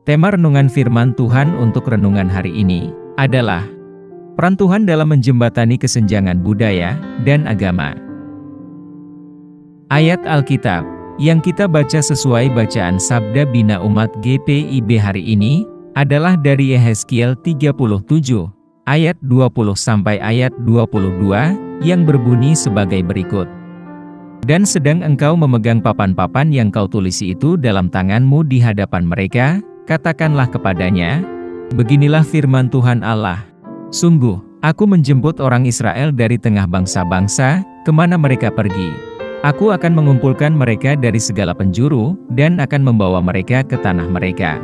Tema renungan firman Tuhan untuk renungan hari ini adalah peran Tuhan dalam menjembatani kesenjangan budaya dan agama. Ayat Alkitab yang kita baca sesuai bacaan Sabda Bina Umat GPIB hari ini adalah dari Yehezkiel 37 ayat 20 sampai ayat 22 yang berbunyi sebagai berikut. Dan sedang engkau memegang papan-papan yang kau tulisi itu dalam tanganmu di hadapan mereka, katakanlah kepadanya, beginilah firman Tuhan Allah. Sungguh, aku menjemput orang Israel dari tengah bangsa-bangsa, kemana mereka pergi. Aku akan mengumpulkan mereka dari segala penjuru, dan akan membawa mereka ke tanah mereka.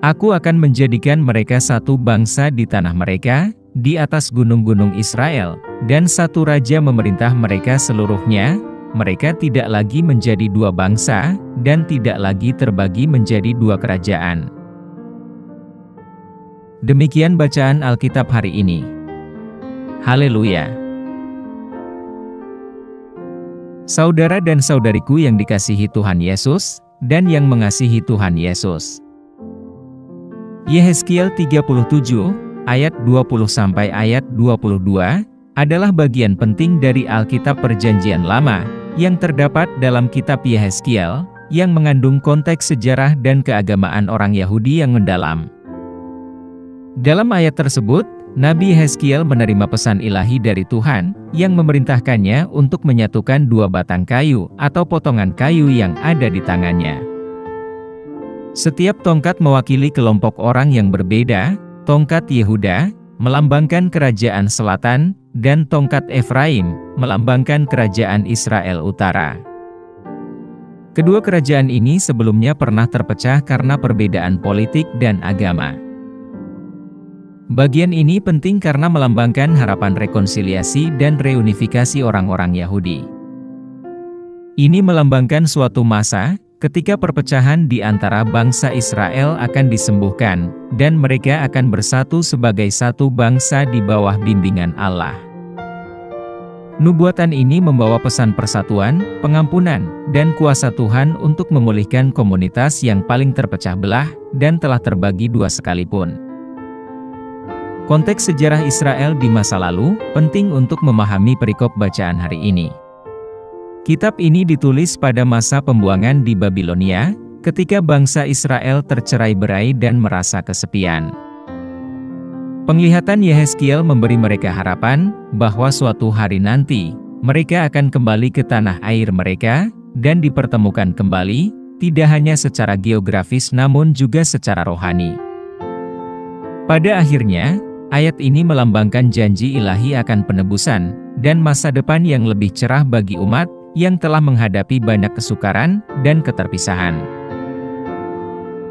Aku akan menjadikan mereka satu bangsa di tanah mereka, di atas gunung-gunung Israel, dan satu raja memerintah mereka seluruhnya. Mereka tidak lagi menjadi dua bangsa, dan tidak lagi terbagi menjadi dua kerajaan. Demikian bacaan Alkitab hari ini. Haleluya! Saudara dan saudariku yang dikasihi Tuhan Yesus, dan yang mengasihi Tuhan Yesus. Yehezkiel 37, ayat 20 sampai ayat 22, adalah bagian penting dari Alkitab Perjanjian Lama, yang terdapat dalam kitab Yehezkiel, yang mengandung konteks sejarah dan keagamaan orang Yahudi yang mendalam. Dalam ayat tersebut, Nabi Yehezkiel menerima pesan ilahi dari Tuhan, yang memerintahkannya untuk menyatukan dua batang kayu atau potongan kayu yang ada di tangannya. Setiap tongkat mewakili kelompok orang yang berbeda. Tongkat Yehuda melambangkan kerajaan selatan, dan tongkat Efraim melambangkan kerajaan Israel Utara. Kedua kerajaan ini sebelumnya pernah terpecah karena perbedaan politik dan agama. Bagian ini penting karena melambangkan harapan rekonsiliasi dan reunifikasi orang-orang Yahudi. Ini melambangkan suatu masa ketika perpecahan di antara bangsa Israel akan disembuhkan, dan mereka akan bersatu sebagai satu bangsa di bawah bimbingan Allah. Nubuatan ini membawa pesan persatuan, pengampunan, dan kuasa Tuhan untuk memulihkan komunitas yang paling terpecah belah, dan telah terbagi dua sekalipun. Konteks sejarah Israel di masa lalu, penting untuk memahami perikop bacaan hari ini. Kitab ini ditulis pada masa pembuangan di Babilonia, ketika bangsa Israel tercerai-berai dan merasa kesepian. Penglihatan Yehezkiel memberi mereka harapan, bahwa suatu hari nanti, mereka akan kembali ke tanah air mereka, dan dipertemukan kembali, tidak hanya secara geografis namun juga secara rohani. Pada akhirnya, ayat ini melambangkan janji ilahi akan penebusan, dan masa depan yang lebih cerah bagi umat, yang telah menghadapi banyak kesukaran dan keterpisahan.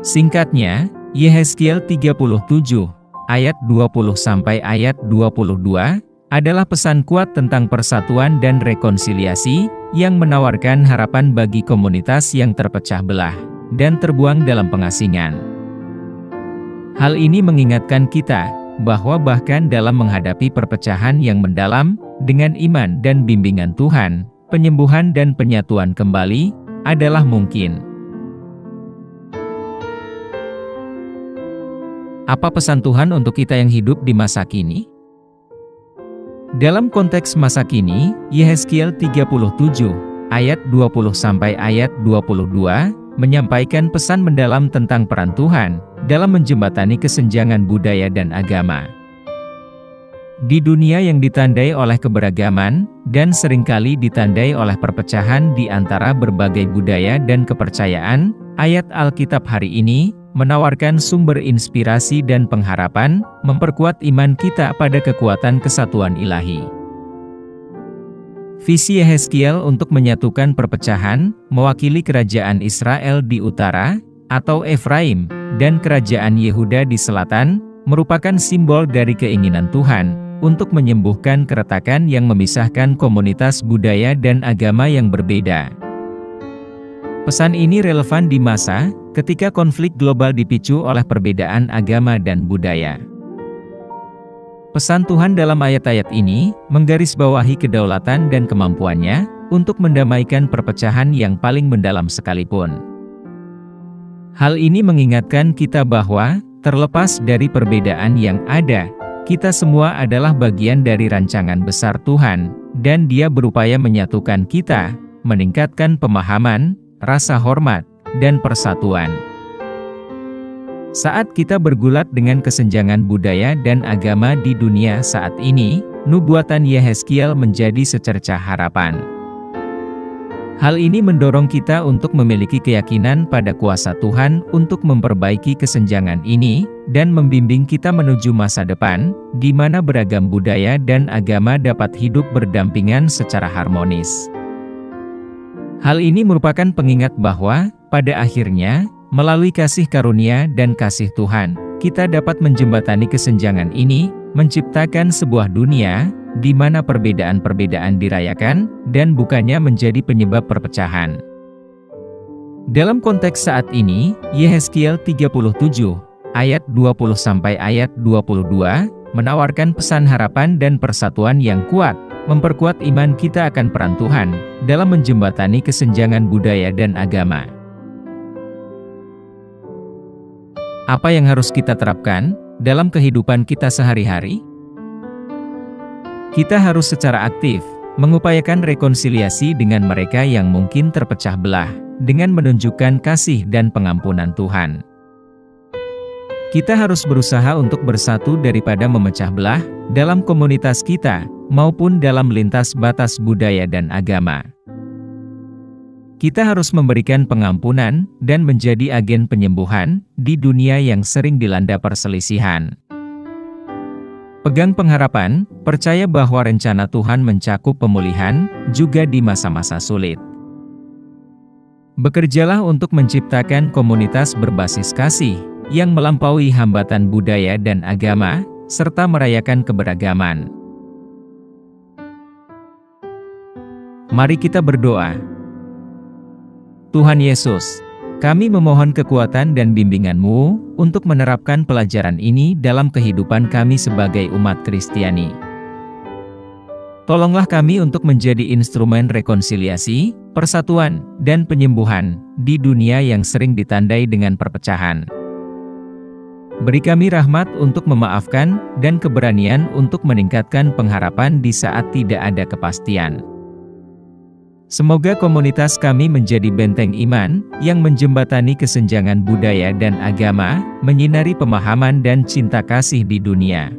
Singkatnya, Yehezkiel 37, ayat 20 sampai ayat 22, adalah pesan kuat tentang persatuan dan rekonsiliasi, yang menawarkan harapan bagi komunitas yang terpecah belah, dan terbuang dalam pengasingan. Hal ini mengingatkan kita, bahwa bahkan dalam menghadapi perpecahan yang mendalam, dengan iman dan bimbingan Tuhan, penyembuhan dan penyatuan kembali adalah mungkin. Apa pesan Tuhan untuk kita yang hidup di masa kini? Dalam konteks masa kini, Yehezkiel 37, ayat 20 sampai ayat 22, menyampaikan pesan mendalam tentang peran Tuhan dalam menjembatani kesenjangan budaya dan agama. Di dunia yang ditandai oleh keberagaman, dan seringkali ditandai oleh perpecahan di antara berbagai budaya dan kepercayaan, ayat Alkitab hari ini menawarkan sumber inspirasi dan pengharapan, memperkuat iman kita pada kekuatan kesatuan ilahi. Visi Yehezkiel untuk menyatukan perpecahan, mewakili kerajaan Israel di utara, atau Efraim, dan kerajaan Yehuda di selatan, merupakan simbol dari keinginan Tuhan untuk menyembuhkan keretakan yang memisahkan komunitas budaya dan agama yang berbeda. Pesan ini relevan di masa ketika konflik global dipicu oleh perbedaan agama dan budaya. Pesan Tuhan dalam ayat-ayat ini menggarisbawahi kedaulatan dan kemampuannya untuk mendamaikan perpecahan yang paling mendalam sekalipun. Hal ini mengingatkan kita bahwa, terlepas dari perbedaan yang ada, kita semua adalah bagian dari rancangan besar Tuhan, dan Dia berupaya menyatukan kita, meningkatkan pemahaman, rasa hormat, dan persatuan. Saat kita bergulat dengan kesenjangan budaya dan agama di dunia saat ini, nubuatan Yehezkiel menjadi secercah harapan. Hal ini mendorong kita untuk memiliki keyakinan pada kuasa Tuhan untuk memperbaiki kesenjangan ini, dan membimbing kita menuju masa depan, di mana beragam budaya dan agama dapat hidup berdampingan secara harmonis. Hal ini merupakan pengingat bahwa, pada akhirnya, melalui kasih karunia dan kasih Tuhan, kita dapat menjembatani kesenjangan ini, menciptakan sebuah dunia, di mana perbedaan-perbedaan dirayakan, dan bukannya menjadi penyebab perpecahan. Dalam konteks saat ini, Yehezkiel 37, ayat 20 sampai ayat 22, menawarkan pesan harapan dan persatuan yang kuat, memperkuat iman kita akan peran Tuhan, dalam menjembatani kesenjangan budaya dan agama. Apa yang harus kita terapkan dalam kehidupan kita sehari-hari? Kita harus secara aktif mengupayakan rekonsiliasi dengan mereka yang mungkin terpecah belah, dengan menunjukkan kasih dan pengampunan Tuhan. Kita harus berusaha untuk bersatu daripada memecah belah, dalam komunitas kita, maupun dalam lintas batas budaya dan agama. Kita harus memberikan pengampunan, dan menjadi agen penyembuhan, di dunia yang sering dilanda perselisihan. Pegang pengharapan, percaya bahwa rencana Tuhan mencakup pemulihan, juga di masa-masa sulit. Bekerjalah untuk menciptakan komunitas berbasis kasih, yang melampaui hambatan budaya dan agama, serta merayakan keberagaman. Mari kita berdoa. Tuhan Yesus, kami memohon kekuatan dan bimbingan-Mu untuk menerapkan pelajaran ini dalam kehidupan kami sebagai umat Kristiani. Tolonglah kami untuk menjadi instrumen rekonsiliasi, persatuan, dan penyembuhan di dunia yang sering ditandai dengan perpecahan. Beri kami rahmat untuk memaafkan dan keberanian untuk meningkatkan pengharapan di saat tidak ada kepastian. Semoga komunitas kami menjadi benteng iman, yang menjembatani kesenjangan budaya dan agama, menyinari pemahaman dan cinta kasih di dunia.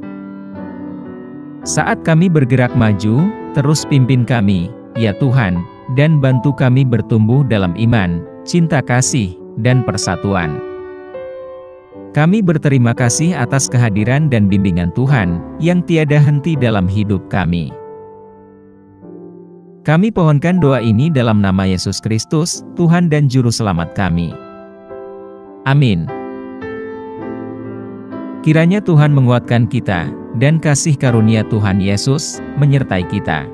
Saat kami bergerak maju, terus pimpin kami, ya Tuhan, dan bantu kami bertumbuh dalam iman, cinta kasih, dan persatuan. Kami berterima kasih atas kehadiran dan bimbingan Tuhan, yang tiada henti dalam hidup kami. Kami pohonkan doa ini dalam nama Yesus Kristus, Tuhan dan Juru Selamat kami. Amin. Kiranya Tuhan menguatkan kita, dan kasih karunia Tuhan Yesus menyertai kita.